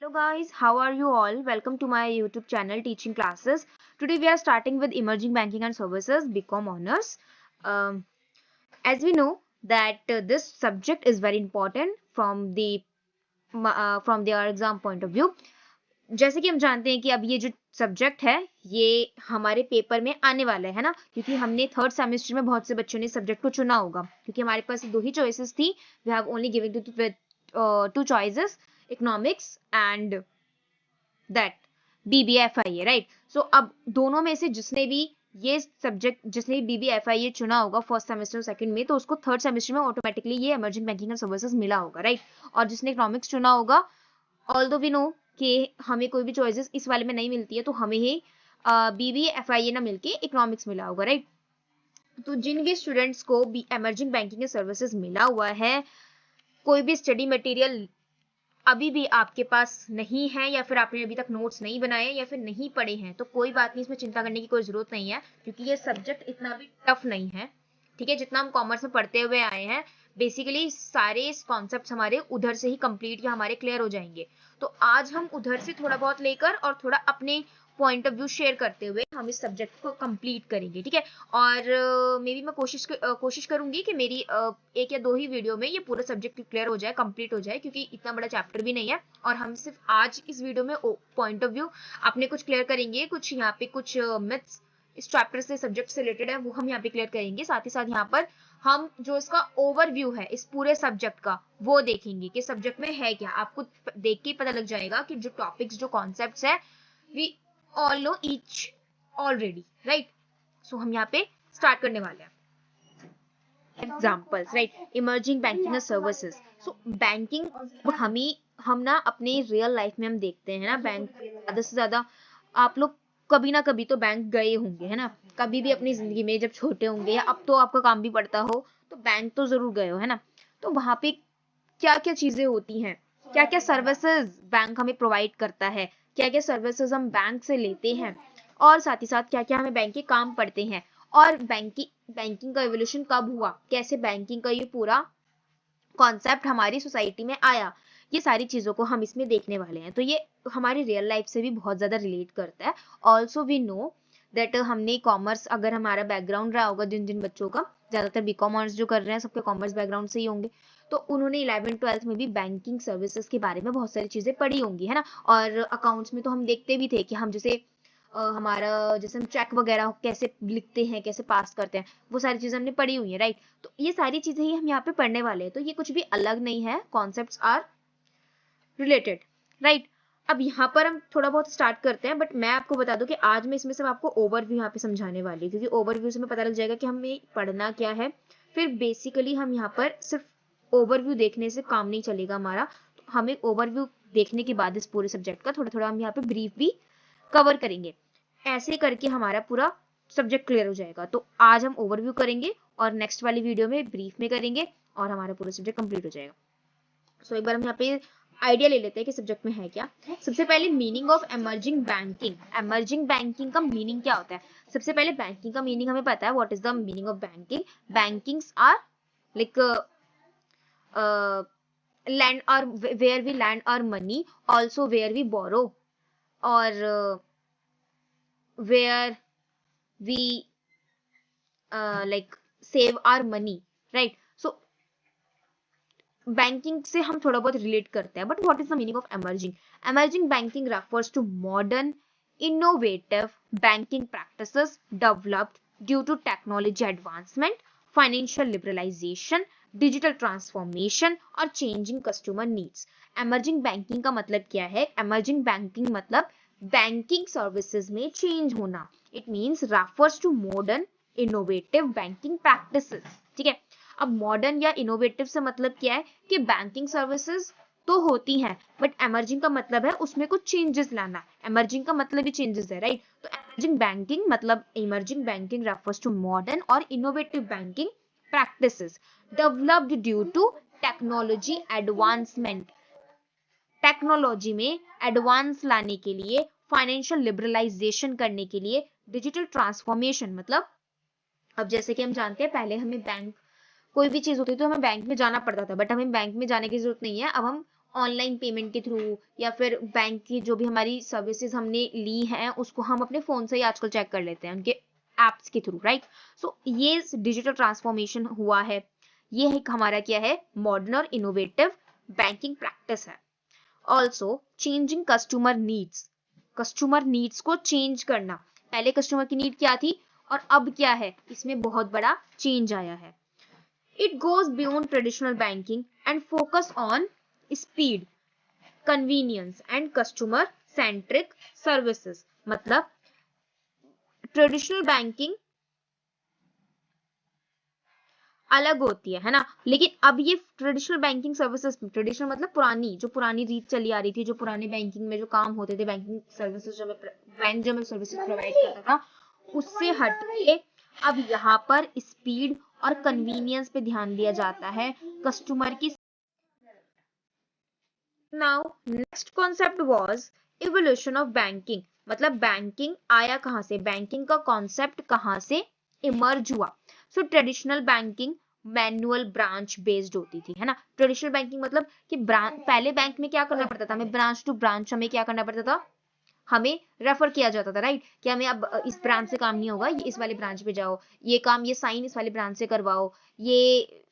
Hello guys, how are you all? Welcome to my YouTube channel Teaching Classes. Today we are starting with Emerging Banking and Services BCom Honors. Um, as we know that this subject is very important from their exam point of view. जैसे कि हम जानते हैं कि अब ये जो subject है ये हमारे पेपर में आने वाला है ना, क्योंकि हमने थर्ड सेमेस्टर में बहुत से बच्चों ने सब्जेक्ट को चुना होगा क्योंकि हमारे पास दो ही चॉइसेस थी. We have only given two choices, economics and that BBFIA, right. So अब दोनों में से जिसने भी ये सब्जेक्ट, जिसने BBFIA चुना होगा फर्स्ट सेमेस्टर सेकंड में, तो उसको थर्ड सेमेस्टर में ऑटोमेटिकली ये इमर्जिंग बैंकिंग एंड सर्विसेज मिला होगा, राइट. और जिसने इकोनॉमिक्स चुना होगा, ऑल्दो वी नो कि हमें कोई भी चॉइसेस इस वाले में नहीं मिलती है, तो हमें ही BBFIA ना मिलके इकोनॉमिक्स मिला होगा, राइट. तो जिन भी स्टूडेंट्स को भी इमर्जिंग बैंकिंग एंड सर्विसेज मिला हुआ है, कोई भी स्टडी मटेरियल अभी भी आपके पास नहीं है या फिर आपने अभी तक नोट्स नहीं बनाए या फिर नहीं पढ़े हैं, तो कोई बात नहीं, इसमें चिंता करने की कोई जरूरत नहीं है क्योंकि ये सब्जेक्ट इतना भी टफ नहीं है. ठीक है, जितना हम कॉमर्स में पढ़ते हुए आए हैं बेसिकली सारे कॉन्सेप्ट्स हमारे उधर से ही कंप्लीट या हमारे क्लियर हो जाएंगे. तो आज हम उधर से थोड़ा बहुत लेकर और थोड़ा अपने पॉइंट ऑफ व्यू शेयर करते हुए हम इस सब्जेक्ट को कंप्लीट करेंगे. ठीक है, और मे बी मैं कोशिश करूंगी कि मेरी एक या दो ही वीडियो में ये पूरा सब्जेक्ट क्लियर हो जाए, कंप्लीट हो जाए, क्योंकि इतना बड़ा चैप्टर भी नहीं है. और हम सिर्फ आज इस वीडियो में पॉइंट ऑफ व्यू अपने कुछ क्लियर करेंगे, कुछ यहाँ पे कुछ मिथ्स इस चैप्टर से, सब्जेक्ट से रिलेटेड है, वो हम यहाँ पे क्लियर करेंगे. साथ ही साथ यहाँ पर हम जो इसका ओवरव्यू है इस पूरे सब्जेक्ट का वो देखेंगे कि सब्जेक्ट में है क्या. आपको देख के पता लग जाएगा कि जो टॉपिक्स, जो कॉन्सेप्ट्स है, we all know each already, right. So हम यहाँ पे स्टार्ट करने वाले हैं. Examples, right. Emerging banking services. So banking हम ना अपने रियल लाइफ में हम देखते हैं ना, बैंक ज्यादा से ज्यादा आप लोग कभी ना कभी तो बैंक गए होंगे, है ना. कभी भी अपनी जिंदगी में जब छोटे होंगे या अब तो आपका काम भी पड़ता हो तो बैंक तो जरूर गए हो, है ना. तो वहां पे क्या क्या चीजें होती हैं, क्या क्या सर्विसेज बैंक हमें प्रोवाइड करता है, क्या क्या सर्विसेज हम बैंक से लेते हैं, और साथ ही साथ क्या क्या हमें बैंक के काम पड़ते हैं, और बैंकिंग का एवोल्यूशन कब हुआ, कैसे बैंकिंग का ये पूरा कॉन्सेप्ट हमारी सोसाइटी में आया, ये सारी चीजों को हम इसमें देखने वाले हैं. तो ये हमारी रियल लाइफ से भी बहुत ज्यादा रिलेट करता है. ऑल्सो वी नो दैट हमने कॉमर्स, अगर हमारा बैकग्राउंड रहा होगा, जिन जिन बच्चों का, ज्यादातर बीकॉम ऑनर्स जो कर रहे हैं सबके कॉमर्स बैकग्राउंड से ही होंगे, तो उन्होंने 11th-12th में भी बैंकिंग सर्विसेज के बारे में बहुत सारी चीजें पढ़ी होंगी, है ना. और अकाउंट्स में तो हम देखते भी थे कि हम जैसे हमारा जैसे हम चेक वगैरह कैसे लिखते हैं, कैसे पास करते हैं, वो सारी चीजें हमने पढ़ी हुई है, राइट. तो ये सारी चीजें ही हम यहाँ पे पढ़ने वाले हैं, तो ये कुछ भी अलग नहीं है, कॉन्सेप्ट्स आर रिलेटेड, राइट. अब यहाँ पर हम थोड़ा बहुत स्टार्ट करते हैं, बट मैं आपको बता दूं कि आज मैं इसमें सिर्फ आपको ओवरव्यू यहाँ पे समझाने वाली हूँ, क्योंकि ओवरव्यू से हमें पता लग जाएगा कि हमें पढ़ना क्या है. फिर बेसिकली हम यहाँ पर सिर्फ ओवरव्यू देखने से काम नहीं चलेगा हमारा, तो हमें ओवरव्यू देखने के बाद इस पूरे सब्जेक्ट का थोड़ा थोड़ा हम यहाँ पे ब्रीफ भी कवर करेंगे. ऐसे करके हमारा पूरा सब्जेक्ट क्लियर हो जाएगा. तो आज हम ओवरव्यू करेंगे और नेक्स्ट वाली वीडियो में ब्रीफ में करेंगे और हमारा पूरा सब्जेक्ट कंप्लीट हो जाएगा. सो एक बार हम यहाँ पे आइडिया ले लेते हैं कि सब्जेक्ट में है क्या. सबसे पहले meaning of emerging banking. Emerging banking का मीनिंग क्या होता है? सबसे पहले बैंकिंग का मीनिंग हमें पता है. What is the meaning of banking? Bankings are like lend और where we lend our money, also where we borrow, और where we like save our money, right. So banking से हम थोड़ा बहुत रिलेट करते हैं, but what is the meaning of emerging? Emerging banking refers to modern innovative banking practices developed due to technology advancement, financial liberalization, digital transformation और changing customer needs. emerging banking का मतलब क्या है? emerging banking मतलब banking services में change होना. It means refers to modern innovative banking practices. ठीक है, अब मॉडर्न या इनोवेटिव से मतलब क्या है कि बैंकिंग सर्विसेज तो होती हैं, बट एमर्जिंग का मतलब है उसमें कुछ चेंजेस लाना. एमर्जिंग का मतलब ही चेंजेस है, राइट. तो एमर्जिंग बैंकिंग मतलब emerging banking refers to modern और innovative banking practices developed due to technology advancement. Technology में एडवांस लाने के लिए, फाइनेंशियल लिबरलाइजेशन करने के लिए, डिजिटल ट्रांसफॉर्मेशन मतलब अब जैसे कि हम जानते हैं पहले हमें बैंक, कोई भी चीज होती तो हमें बैंक में जाना पड़ता था, बट हमें बैंक में जाने की जरूरत नहीं है. अब हम ऑनलाइन पेमेंट के थ्रू या फिर बैंक की जो भी हमारी सर्विसेज हमने ली हैं उसको हम अपने फोन से ही आजकल चेक कर लेते हैं उनके एप्स के थ्रू, राइट। सो ये डिजिटल ट्रांसफॉर्मेशन हुआ है, ये एक हमारा क्या है, मॉडर्न और इनोवेटिव बैंकिंग प्रैक्टिस है। ऑल्सो चेंजिंग कस्टमर नीड्स को चेंज करना, पहले कस्टमर की नीड क्या थी और अब क्या है, इसमें बहुत बड़ा चेंज आया है। It goes beyond traditional banking and focus on speed, convenience and customer centric services। मतलब ट्रेडिशनल बैंकिंग अलग होती है ना, लेकिन अब ये ट्रेडिशनल बैंकिंग सर्विसेज, ट्रेडिशनल मतलब पुरानी, जो पुरानी रीत चली आ रही थी, जो पुराने बैंकिंग में जो काम होते थे, बैंकिंग सर्विसेज जो बैंक जो सर्विसेज प्रोवाइड करता था, उससे हटके अब यहाँ पर स्पीड और कन्वीनियंस पे ध्यान दिया जाता है कस्टमर की। Now next concept was evolution of banking. मतलब बैंकिंग आया कहाँ से, बैंकिंग का कॉन्सेप्ट कहाँ से इमर्ज हुआ। सो traditional banking manual branch based होती थी, है ना। ट्रेडिशनल बैंकिंग मतलब कि पहले बैंक में क्या करना पड़ता था, हमें ब्रांच टू ब्रांच हमें क्या करना पड़ता था, हमें रेफर किया जाता था, राइट। कि हमें अब इस ब्रांच से काम नहीं होगा, ये इस वाले ब्रांच पे जाओ, ये काम, ये साइन इस वाले ब्रांच से करवाओ, ये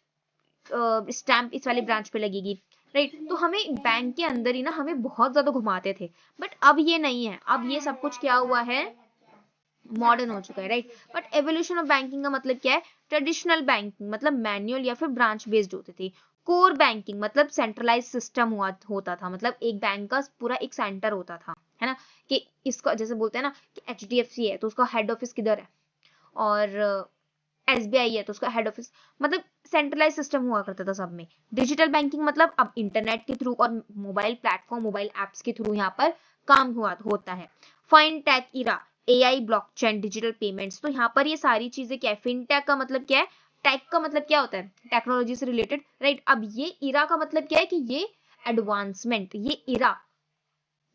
स्टैंप इस वाले ब्रांच पे लगेगी, राइट। तो हमें बैंक के अंदर ही ना हमें बहुत ज्यादा घुमाते थे, बट अब ये नहीं है, अब ये सब कुछ क्या हुआ है, मॉडर्न हो चुका है, right. But evolution of banking का मतलब क्या है, ट्रेडिशनल बैंकिंग मतलब मैनुअल या फिर ब्रांच बेस्ड होते थे। कोर बैंकिंग मतलब सेंट्रलाइज सिस्टम होता था, मतलब एक बैंक का पूरा एक सेंटर होता था, है ना। कि इसका जैसे बोलते हैं ना कि HDFC है तो उसका हेड ऑफिस किधर है, और SBI है तो उसका हेड ऑफिस, मतलब सेंट्रलाइज सिस्टम हुआ करता था सब में। डिजिटल बैंकिंग मतलब अब इंटरनेट के थ्रू और मोबाइल प्लेटफॉर्म, मोबाइल एप्स के थ्रू यहाँ पर काम होता है। फाइनटेक इरा, AI, ब्लॉकचेन, डिजिटल पेमेंट्स, तो यहाँ पर ये सारी चीजें क्या है, फिनटेक का मतलब क्या है, टेक का मतलब क्या होता है, टेक्नोलॉजी से रिलेटेड, राइट। अब ये इरा का मतलब क्या है कि ये एडवांसमेंट, ये इरा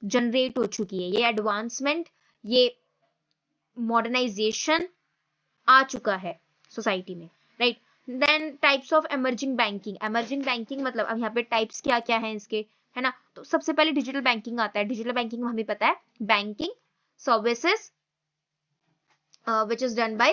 जनरेट हो चुकी है, ये एडवांसमेंट, ये मॉडर्नाइजेशन आ चुका है सोसाइटी में, right. Then types of emerging banking मतलब अब यहाँ पे टाइप्स क्या क्या है इसके, है ना। तो सबसे पहले डिजिटल बैंकिंग आता है। डिजिटल बैंकिंग में हमें पता है banking services which is done by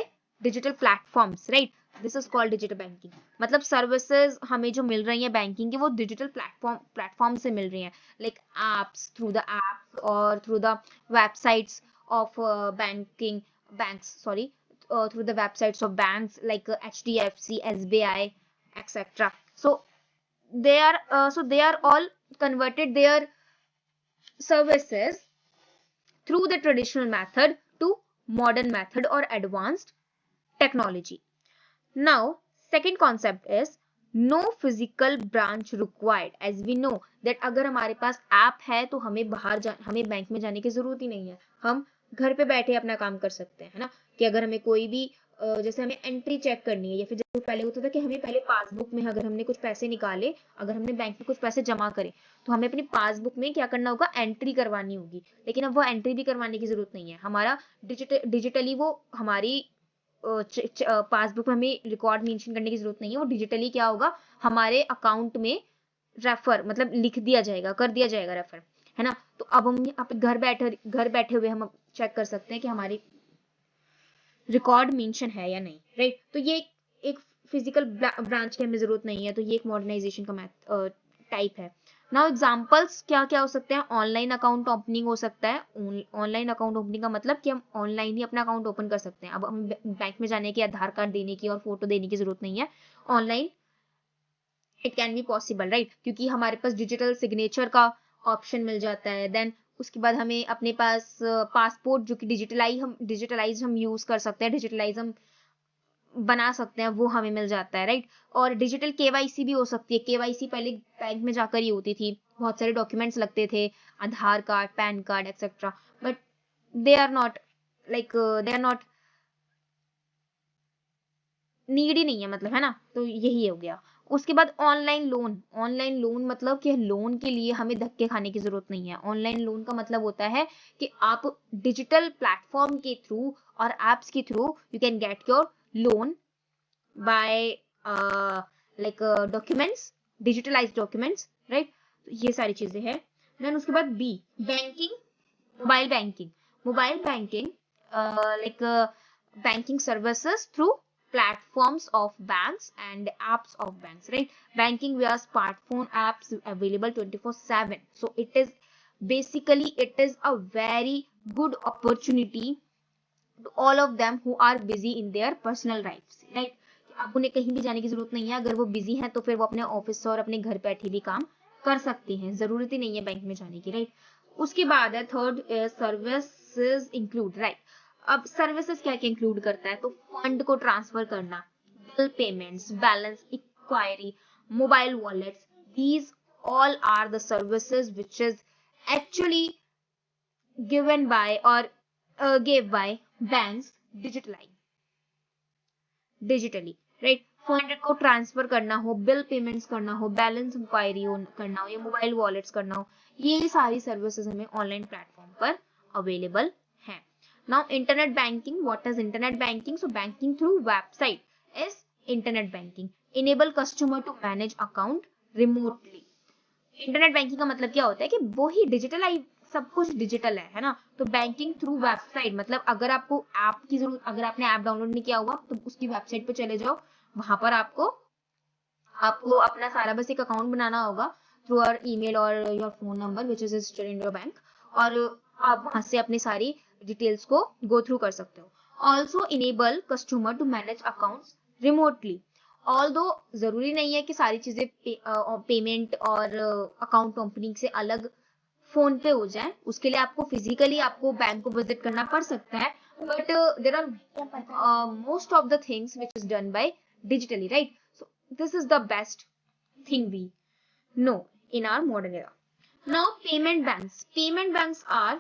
digital platforms, right। this is called digital banking। मतलब सर्विसेज हमें जो मिल रही है बैंकिंग की वो डिजिटल प्लेटफॉर्म से मिल रही है, like apps, through the apps और through the websites of banks, sorry, through the websites of banks like HDFC, SBI, etc. So they are all converted their services through the traditional method to modern method or advanced technology. Now, second concept is no physical branch required। as we know that अगर हमारे पास app है तो हमें bank में जाने की जरूरत ही नहीं है, हम घर पे बैठे अपना काम कर सकते हैं, है ना। कि अगर हमें कोई भी जैसे हमें एंट्री चेक करनी है, या फिर जैसे पहले होता था कि हमें पहले पासबुक में अगर हमने कुछ पैसे निकाले, अगर हमने बैंक में कुछ पैसे जमा करे तो हमें अपनी पासबुक में क्या करना होगा, एंट्री करवानी होगी। लेकिन अब वो एंट्री भी करवाने की जरूरत नहीं है, हमारा डिजिटली वो हमारी पासबुक में हमें रिकॉर्ड मेंशन करने की जरूरत नहीं है, वो डिजिटली क्या होगा, हमारे अकाउंट में रेफर मतलब लिख दिया जाएगा, कर दिया जाएगा रेफर, है ना। तो अब हम घर बैठे हुए हम चेक कर सकते हैं कि हमारी रिकॉर्ड मेंशन है या नहीं, राइट। तो ये एक फिजिकल ब्रांच की हमें जरूरत नहीं है, तो ये एक मॉडर्नाइजेशन का टाइप है। नाउ एग्जांपल्स क्या क्या हो सकते हैं, ऑनलाइन अकाउंट ओपनिंग हो सकता है। ऑनलाइन अकाउंट ओपनिंग का मतलब कि हम ऑनलाइन ही अपना अकाउंट ओपन कर सकते हैं, अब हम बैंक में जाने की, आधार कार्ड देने की और फोटो देने की जरूरत नहीं है, online it can be possible, right. क्योंकि हमारे पास डिजिटल सिग्नेचर का ऑप्शन मिल जाता है। देन उसके बाद हमें अपने पास पासपोर्ट जो कि डिजिटलाइज हम यूज कर सकते हैं, डिजिटलाइज हम बना सकते हैं, वो हमें मिल जाता है, राइट। और डिजिटल KYC भी हो सकती है। KYC पहले बैंक में जाकर ही होती थी, बहुत सारे डॉक्यूमेंट्स लगते थे, Aadhaar card, PAN card etcetera, but they are not they are not need ही नहीं है, मतलब, है ना। तो यही हो गया। उसके बाद ऑनलाइन लोन मतलब कि लोन के लिए हमें धक्के खाने की जरूरत नहीं है। ऑनलाइन लोन का मतलब होता है कि आप डिजिटल प्लेटफॉर्म के थ्रू और एप्स के through you can get your loan by documents, digitalized documents, right। तो ये सारी चीजें हैं। देन उसके बाद B, banking, mobile banking. Mobile banking like banking services through platforms of banks and apps of banks, right? Banking via smartphone apps available 24/7. So it is basically, it is a very good opportunity to all of them who are busy in their personal lives, right? अब उन्हें कहीं भी जाने की जरूरत नहीं है, अगर वो बिजी हैं तो फिर वो अपने ऑफिस और अपने घर बैठे भी काम कर सकते हैं, जरूरत ही नहीं है बैंक में जाने की, राइट? उसके बाद है थर्ड, सर्विसेज इंक्लूड, राइट? अब सर्विसेज क्या क्या इंक्लूड करता है? तो फंड को ट्रांसफर करना, bill payments, balance enquiry, mobile wallets, these all are the services which is actually given by or gave by banks digitally, right? Fund को transfer करना हो, बिल पेमेंट्स करना हो, बैलेंस इंक्वायरी करना हो या मोबाइल वॉलेट्स करना हो, ये सारी सर्विसेज हमें ऑनलाइन प्लेटफॉर्म पर अवेलेबल है। Now internet banking, what is internet banking? So banking through website is internet banking, enable customer to manage account remotely. Internet banking का मतलब क्या होता है कि वो ही डिजिटलाइज, सब कुछ डिजिटल है ना? तो बैंकिंग थ्रू वेबसाइट मतलब अगर आपको ऐप की जरूरत, अगर आपने ऐप डाउनलोड नहीं किया हुआ तो उसकी वेबसाइट पे चले जाओ, वहां पर आपको अपना सारा बस एक अकाउंट बनाना होगा थ्रू आवर ईमेल और your phone number which is registered in your bank, और आप वहां से अपनी सारी डिटेल्स को गो थ्रू कर सकते हो। Also enable customer to manage accounts remotely. Although जरूरी नहीं है कि सारी चीजें पेमेंट और अकाउंट ओपनिंग से अलग फोन पे हो जाए, उसके लिए आपको फिजिकली आपको बैंक को विजिट करना पड़ सकता है, but there are most of the things which is done by digitally, right? So this is the best thing we know in our modern era. Now payment banks are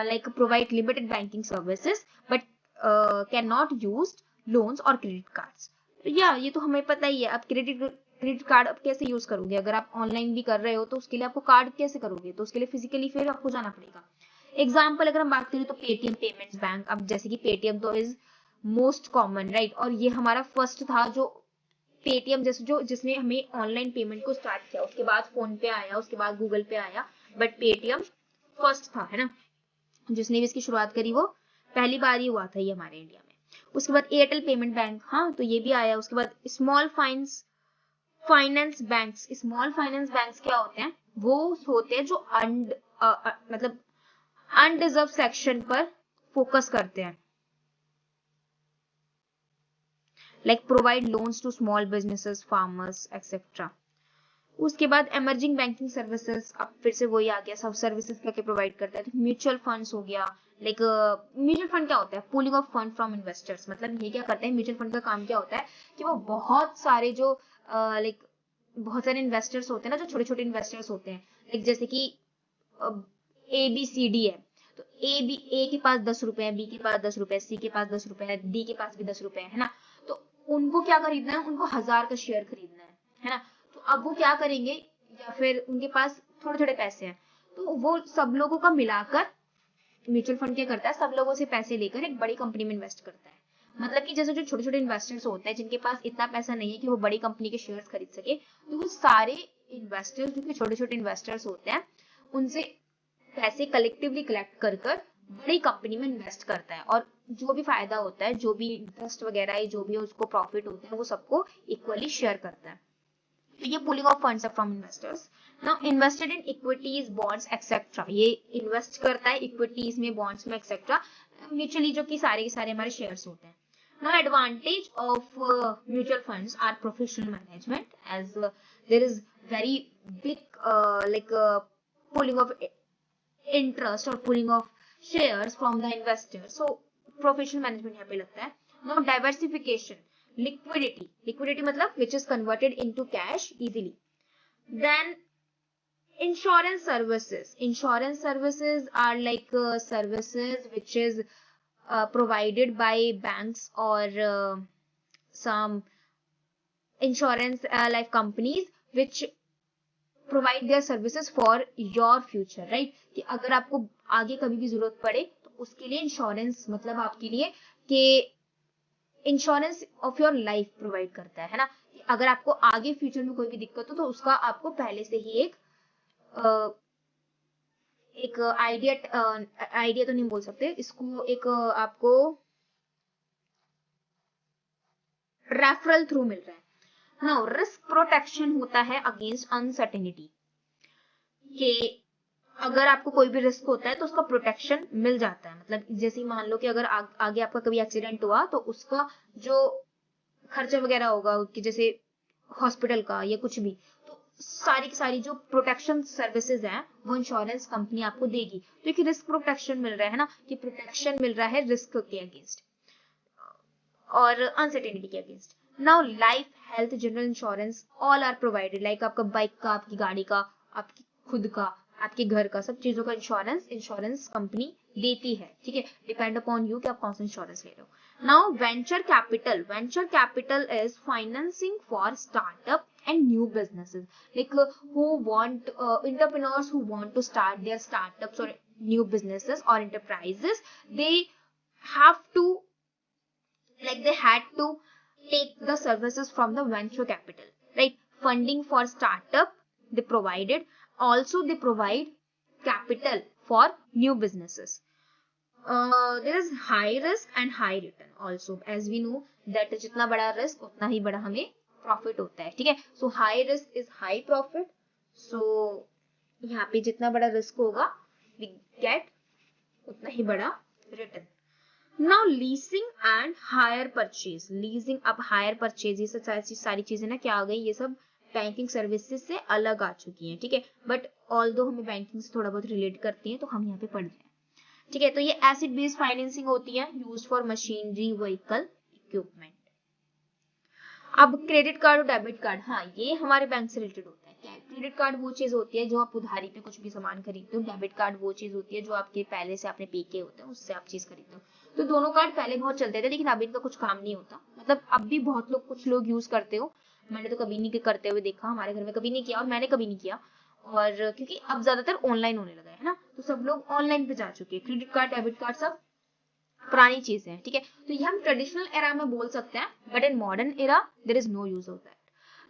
like provide limited banking services but cannot use loans or credit cards. या ये तो हमें पता ही है। अब credit card अब कैसे use करोगे? अगर आप ऑनलाइन भी कर रहे हो तो उसके लिए आपको कार्ड कैसे करोगे? तो उसके लिए फिजिकली फिर आपको जाना पड़ेगा। एग्जाम्पल अगर हम बात करें तो पेटीएम पेमेंट्स बैंक, अब जैसे कि पेटीएम तो इज मोस्ट कॉमन, राइट? और ये हमारा फर्स्ट था जो पेटीएम जैसे जो जिसने हमें ऑनलाइन पेमेंट को स्टार्ट किया, उसके बाद फोन पे आया, उसके बाद गूगल पे आया, बट पेटीएम फर्स्ट था, है ना? जिसने भी इसकी शुरुआत करी वो पहली बार ही हुआ था ये हमारे इंडिया में। उसके बाद एयरटेल पेमेंट बैंक, हाँ तो ये भी आया। उसके बाद small finance banks. Small finance banks क्या होते हैं? वो होते हैं जो मतलब अनडिजर्व सेक्शन पर फोकस करते हैं, like provide loans to small businesses, farmers etcetera. उसके बाद इमर्जिंग बैंकिंग सर्विसेज, अब फिर से वही आ गया, सब सर्विसेज क्या प्रोवाइड करता है? तो म्यूचुअल फंड्स हो गया, लाइक म्यूचुअल फंड क्या होता है? Pooling of fund from investors. मतलब ये क्या करते हैं? म्यूचुअल फंड का काम क्या होता है कि वो बहुत सारे जो लाइक बहुत सारे इन्वेस्टर्स होते हैं ना, जो छोटे छोटे इन्वेस्टर्स होते हैं, लाइक जैसे कि ABCD है, तो ए के पास 10 रुपए है, बी के पास 10 रुपए, सी के पास 10 रुपए है, डी के पास भी 10 रुपए है ना? तो उनको क्या खरीदना है? उनको 1000 का शेयर खरीदना है ना? तो अब वो क्या करेंगे? या फिर उनके पास थोड़े थोड़े पैसे हैं, तो वो सब लोगों का मिलाकर म्यूचुअल फंड क्या करता है? सब लोगों से पैसे लेकर एक बड़ी कंपनी में इन्वेस्ट करता है। मतलब कि जैसे जो छोटे छोटे इन्वेस्टर्स होते हैं जिनके पास इतना पैसा नहीं है कि वो बड़ी कंपनी के शेयर्स खरीद सके, तो वो सारे इन्वेस्टर्स जो कि छोटे छोटे इन्वेस्टर्स होते हैं उनसे पैसे कलेक्टिवली कलेक्ट कर बड़ी कंपनी में इन्वेस्ट करता है, और जो भी फायदा होता है, जो भी इंटरेस्ट वगैरह है, जो भी उसको प्रॉफिट होता है, वो सबको इक्वली शेयर करता है। तो ये pooling of funds from investors. Now invested in equities, bonds etcetera, ये इन्वेस्ट करता है इक्विटीज में, बॉन्ड्स में एक्सेट्रा, म्यूचुअली, जो कि सारे के सारे हमारे शेयर्स होते हैं। Now advantage of mutual funds are professional management, as there is very big pooling of interest or pooling of shares from the investor, so professional management यहाँ पे लगता है। Now diversification, liquidity मतलब which is converted into cash easily. Then insurance services are like services which is provided by banks or some insurance life companies which provide their services for your future, right? कि अगर आपको आगे कभी भी जरूरत पड़े तो उसके लिए इंश्योरेंस मतलब आपके लिए कि insurance of your life provide करता है ना? अगर आपको आगे फ्यूचर में कोई भी दिक्कत हो तो उसका आपको पहले से ही एक एक आइडिया तो नहीं बोल सकते इसको, एक आपको रेफरल थ्रू मिल रहा है। नाउ रिस्क प्रोटेक्शन होता है अगेंस्ट अनसर्टेनिटी, कि अगर आपको कोई भी रिस्क होता है तो उसका प्रोटेक्शन मिल जाता है। मतलब जैसे मान लो कि अगर आगे आपका कभी एक्सीडेंट हुआ तो उसका जो खर्चा वगैरह होगा कि जैसे हॉस्पिटल का या कुछ भी, तो सारी की सारी जो प्रोटेक्शन सर्विसेज हैं वो इंश्योरेंस कंपनी आपको देगी। तो एक रिस्क प्रोटेक्शन मिल रहा है ना, कि प्रोटेक्शन मिल रहा है रिस्क के अगेंस्ट और अनसर्टेनिटी के against. Now life, health, general insurance all are provided, like आपका बाइक का, आपकी गाड़ी का, आपकी खुद का, आपके घर का, सब चीजों का इंश्योरेंस कंपनी देती है। ठीक है, डिपेंड अपॉन यू कि आप कौन सा इंश्योरेंस ले रहे हो। Now venture capital is financing for startup and new businesses, like who want entrepreneurs who want to start their startups or new businesses or enterprises, they have to, like they had to take the services from the venture capital, right? Funding for startup they provided, also they provide capital for new businesses. There is high risk and high return also, as we know that जितना बड़ा risk उतना ही बड़ा हमें profit होता है। ठीक है, so high risk is high profit, so यहाँ पे जितना बड़ा risk होगा we get उतना ही बड़ा return। Now leasing and hire purchase, leasing अब हायर परचेज, ये सब सारी चीजें ना क्या आ गई, ये सब बैंकिंग सर्विसेज से अलग आ चुकी हैं। ठीक है, बट ऑल्दो हमें बैंकिंग से थोड़ा बहुत रिलेट करती हैं तो हम यहाँ पे पढ़ रहे हैं। ठीक है, तो ये एसिड बेस्ड फाइनेंसिंग होती है, use for machinery, vehicle, equipment. अब क्रेडिट कार्ड और डेबिट कार्ड, हाँ ये हमारे बैंक से रिलेटेड होता है। क्रेडिट कार्ड वो चीज होती है जो आप उधारी पे कुछ भी सामान खरीदते हो, डेबिट कार्ड वो चीज होती है जो आपके पहले से आपने पे किए होते हैं, उससे आप चीज खरीदते हो। तो दोनों कार्ड पहले बहुत चलते थे, लेकिन अभी इनका कुछ काम नहीं होता। मतलब अब भी बहुत लोग, कुछ लोग यूज करते हो, मैंने तो कभी नहीं करते हुए देखा, हमारे घर में कभी नहीं किया और मैंने कभी नहीं किया। और क्योंकि अब ज्यादातर ऑनलाइन होने लगा है ना, तो सब लोग ऑनलाइन पे जा चुके हैं। क्रेडिट कार्ड, डेबिट कार्ड सब पुरानी चीजें हैं। ठीक है, तो ये हम ट्रेडिशनल एरा में बोल सकते हैं, but in modern era there is no use of that.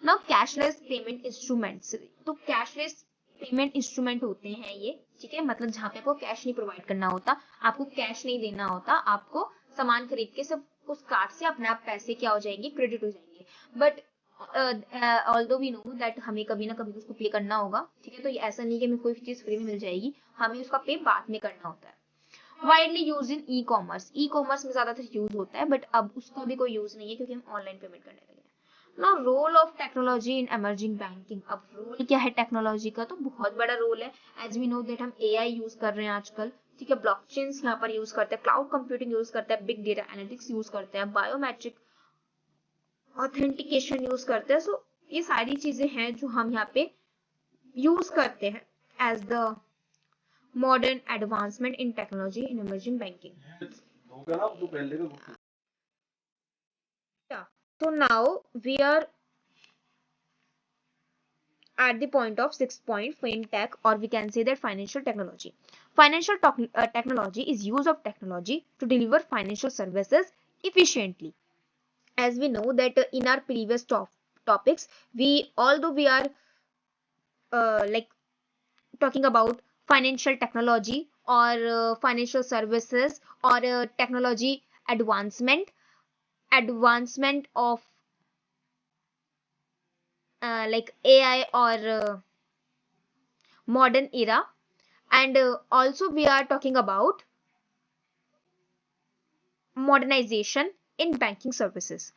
Now cashless payment instruments, तो कैशलेस पेमेंट इंस्ट्रूमेंट होते हैं ये। ठीक है, मतलब जहाँ पे आपको कैश नहीं प्रोवाइड करना होता, आपको कैश नहीं देना होता, आपको सामान खरीद के सब उस कार्ड से अपने आप पैसे क्या हो जाएंगे, क्रेडिट हो जाएंगे। But although we know that हमें कभी ना कभी उसको पे करना होगा। ठीक है, तो ये ऐसा नहीं कि हमें कोई चीज फ्री में मिल जाएगी, हमें उसका पे बाद में करना होता है। Widely use in e commerce, e commerce में ज्यादातर यूज होता है, बट अब उसका भी कोई यूज नहीं है क्योंकि हम ऑनलाइन पेमेंट करने लगे हैं। Now role of technology in emerging banking, अब रोल क्या है टेक्नोलॉजी का, तो बहुत बड़ा रोल है। एज वी नो दैट हम एआई यूज कर रहे हैं आजकल। ठीक है, ब्लॉकचेन्स यहाँ पर यूज करते हैं, क्लाउड कंप्यूटिंग यूज करते हैं, बिग डेटा एनालिटिक्स यूज करते हैं, बायोमेट्रिक ऑथेंटिकेशन यूज करते हैं। सो ये सारी चीजें हैं जो हम यहाँ पे यूज करते हैं as the modern advancement in technology in emerging banking. Yeah, so now we are at the point of 6th point, fintech, or we can say that financial technology. Financial technology is use of technology to deliver financial services efficiently. As we know that in our previous topics, although we are like talking about financial technology or financial services or technology advancement of like AI or modern era, and also we are talking about modernization in banking services.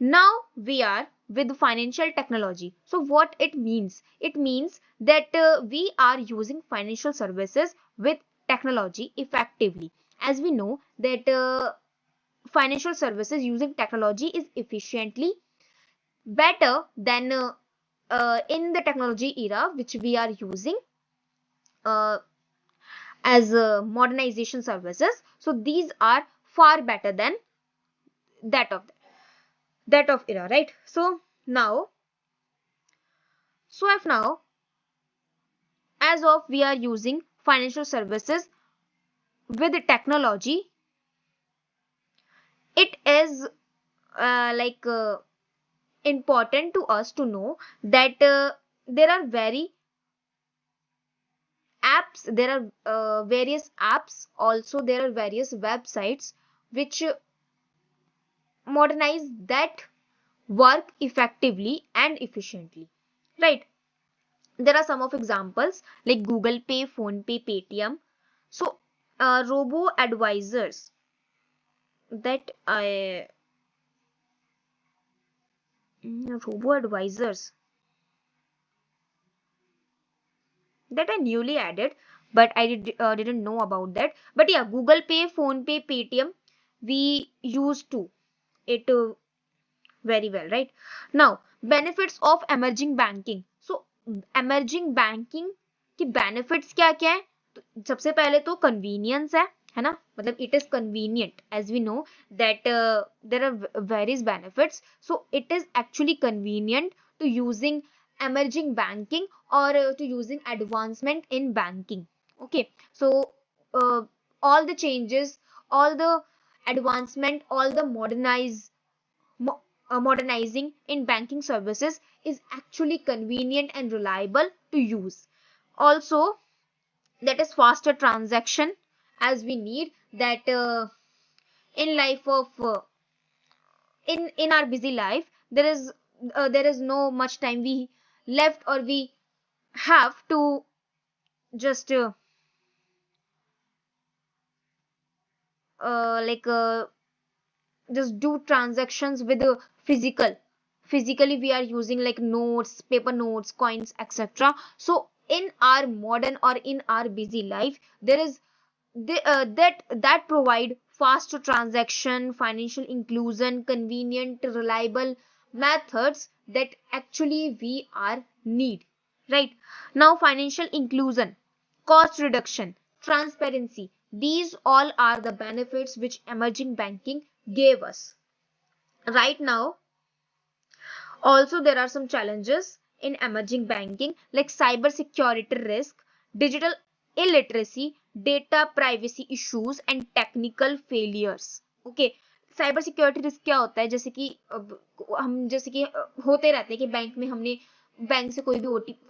Now we are with financial technology. So what it means? It means that we are using financial services with technology effectively. As we know that financial services using technology is efficiently better than in the technology era which we are using as modernization services. So these are far better than that of era, right? So as of we are using financial services with technology, it is important to us to know that there are very apps, there are various apps, also there are various websites which modernize that work effectively and efficiently, right? There are some of examples like Google Pay, Phone Pay, Paytm. So robo advisors that I robo advisors that are newly added, but I didn't know about that. But yeah, Google Pay, Phone Pay, Paytm, we used to it very well, right? Now, benefits of emerging banking. So emerging banking की benefits क्या क्या है? तो सबसे पहले तो convenience है ना, मतलब it is convenient, as we know that there are various benefits. So it is actually convenient to using emerging banking or to using advancement in banking. Okay, so uh, all the changes, all the advancement, all the modernizing in banking services is actually convenient and reliable to use. Also, that is faster transaction, as we need that in life of in our busy life, there is no much time we left, or we have to just like just do transactions with physically we are using like notes, paper notes, coins, etc. So in our modern or in our busy life, there is that provide faster transaction, financial inclusion, convenient, reliable methods that actually we are need, right? Now, financial inclusion, cost reduction, transparency, these all are the benefits which emerging banking gave us. Right now, also there are some challenges in emerging banking like cyber security risk, digital illiteracy, data privacy issues and technical failures. Okay, cyber security risk क्या होता है, जैसे कि हम जैसे कि होते रहते हैं कि बैंक में हमने बैंक से कोई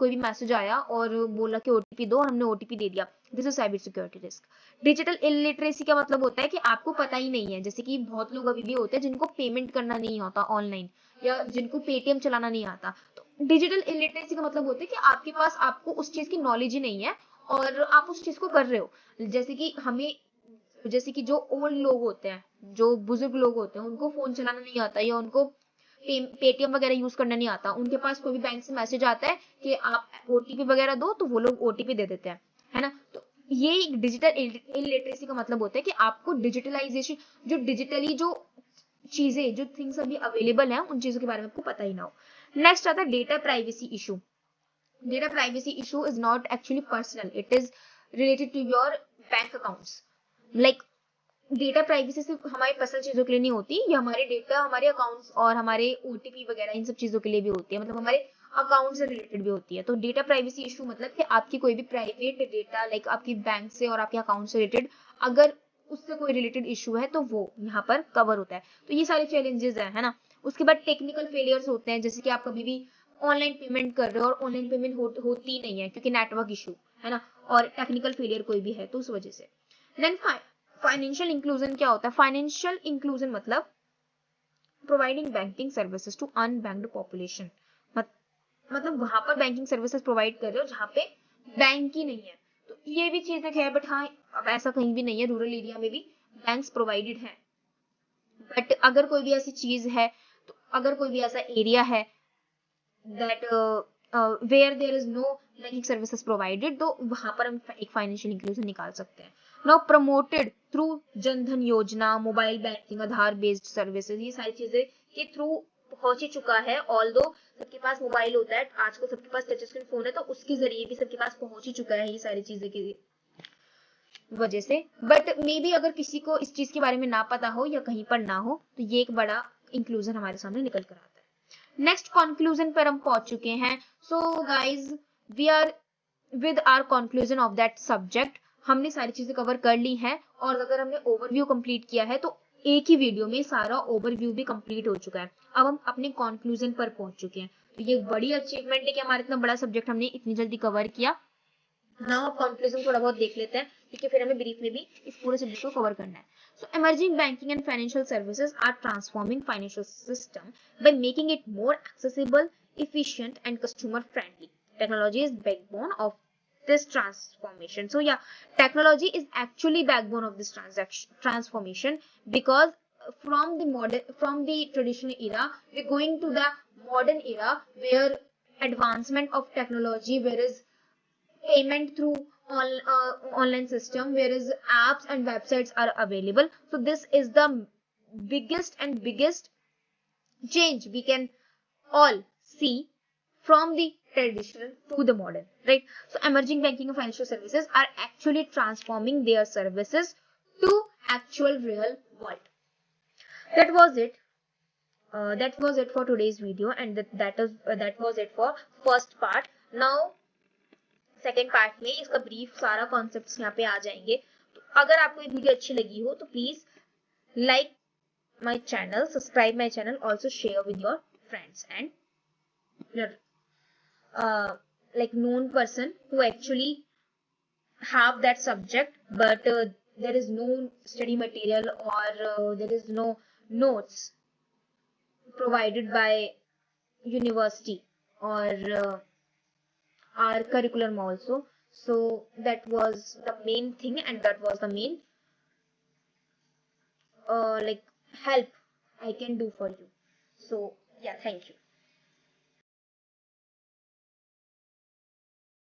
भी मैसेज आया और बोला कि ओटीपी दो, और हमने ओटीपी दे दिया, this is cyber security risk. Digital illiteracy का मतलब होता है कि आपको पता ही नहीं है, जैसे कि बहुत लोग अभी भी होते हैं जिनको पेमेंट करना नहीं होता ऑनलाइन, या जिनको पेटीएम चलाना नहीं आता. तो डिजिटल इलिटरेसी का मतलब होता है कि आपके पास आपको उस चीज की नॉलेज ही नहीं है और आप उस चीज को कर रहे हो. जैसे कि जो ओल्ड लोग होते हैं, जो बुजुर्ग लोग होते हैं, उनको फोन चलाना नहीं आता या उनको पेटीएम वगैरह यूज करना नहीं आता, उनके पास कोई भी बैंक से मैसेज आता है कि आप ओटीपी वगैरह दो, तो वो लोग ओटीपी दे देते हैं, है ना. तो ये डिजिटल इलिटरेसी का मतलब होता है कि आपको डिजिटलाइजेशन, जो डिजिटली जो चीजें, जो थिंग्स अभी अवेलेबल हैं, उन चीजों के बारे में आपको पता ही ना हो. नेक्स्ट आता है data privacy issue. Data privacy issue is not actually personal, it is related to your bank accounts. Like data privacy सिर्फ हमारी पर्सनल चीजों के लिए नहीं होती, ये हमारे डेटा, हमारे अकाउंट्स और हमारे ओटीपी वगैरह इन सब चीजों के लिए भी होती है, मतलब हमारे अकाउंट से रिलेटेड भी होती है. तो डेटा प्राइवेसी इशू मतलब कि आपकी कोई भी प्राइवेट डेटा, लाइक आपकी बैंक से और आपके अकाउंट से रिलेटेड, अगर उससे कोई रिलेटेड इशू है तो वो यहाँ पर कवर होता है. तो ये सारे चैलेंजेस है ना. उसके बाद टेक्निकल फेलियर्स होते हैं, जैसे कि आप कभी भी ऑनलाइन पेमेंट कर रहे हो और ऑनलाइन पेमेंट होती नहीं है क्योंकि नेटवर्क इशू है ना, और टेक्निकल फेलियर कोई भी है तो उस वजह से. देन फाइनेंशियल इंक्लूजन क्या होता है? फाइनेंशियल इंक्लूजन मतलब providing banking services to unbanked population. मतलब वहां पर बैंकिंग सर्विसेज प्रोवाइड कर रहे हो जहाँ पे बैंक ही नहीं है. तो ये भी चीज है, बट हाँ अब ऐसा कहीं भी नहीं है, रूरल एरिया में भी बैंक्स प्रोवाइडेड है. बट अगर कोई भी ऐसी चीज है, तो अगर कोई भी ऐसा एरिया है that where there is no banking services provided, तो वहां पर हम एक फाइनेंशियल इंक्लूजन निकाल सकते हैं. नाउ प्रमोटेड थ्रू जनधन योजना, मोबाइल बैंकिंग, आधार बेस्ड सर्विसेज, ये सारी चीजें के थ्रू पहुंच ही चुका है. ऑल्दो सबके पास मोबाइल होता है आजकल, सबके पास टच स्क्रीन फोन है, तो उसके जरिए भी सबके पास पहुंच ही चुका है ये सारी चीजें की वजह से. बट मे बी अगर किसी को इस चीज के बारे में ना पता हो या कहीं पर ना हो, तो ये एक बड़ा इंक्लूजन हमारे सामने निकल कर आता है. नेक्स्ट कंक्लूजन पर हम पहुंच चुके हैं. So guys, we are with our conclusion of that subject. हमने सारी चीजें कवर कर ली हैं, और अगर हमने ओवरव्यू कंप्लीट किया है तो एक ही वीडियो में सारा ओवरव्यू भी कंप्लीट हो चुका है. अब हम अपने कंक्लूजन पर पहुंच चुके हैं. तो ये बड़ी अचीवमेंट है कि हमारा इतना बड़ा सब्जेक्ट हमने इतनी जल्दी कवर किया. नाउ आप कंक्लूजन थोड़ा बहुत देख लेते हैं क्योंकि फिर हमें ब्रीफ में भी इस पूरे सब्जेक्ट को कवर करना है. So emerging banking and financial services are transforming financial system by making it more accessible, efficient and customer friendly. Technology is backbone of this transformation. So yeah, technology is actually backbone of this transformation, because from the traditional era we're going to the modern era where advancement of technology, whereas payment through online system, whereas apps and websites are available. So this is the biggest change we can all see from the traditional to the modern, right? So emerging banking and financial services are actually transforming their services to actual real world. That was it. That was it for today's video, and that was it for first part. Now second part में इसका brief सारा concepts यहाँ पे आ जाएंगे. तो अगर आपको ये वीडियो अच्छी लगी हो तो please like my channel, subscribe my channel, also share with your friends and your like known person who actually have that subject, but there is no study material or there is no notes provided by university or our curriculum also. So that was the main thing, and that was the main like help I can do for you. So yeah, thank you.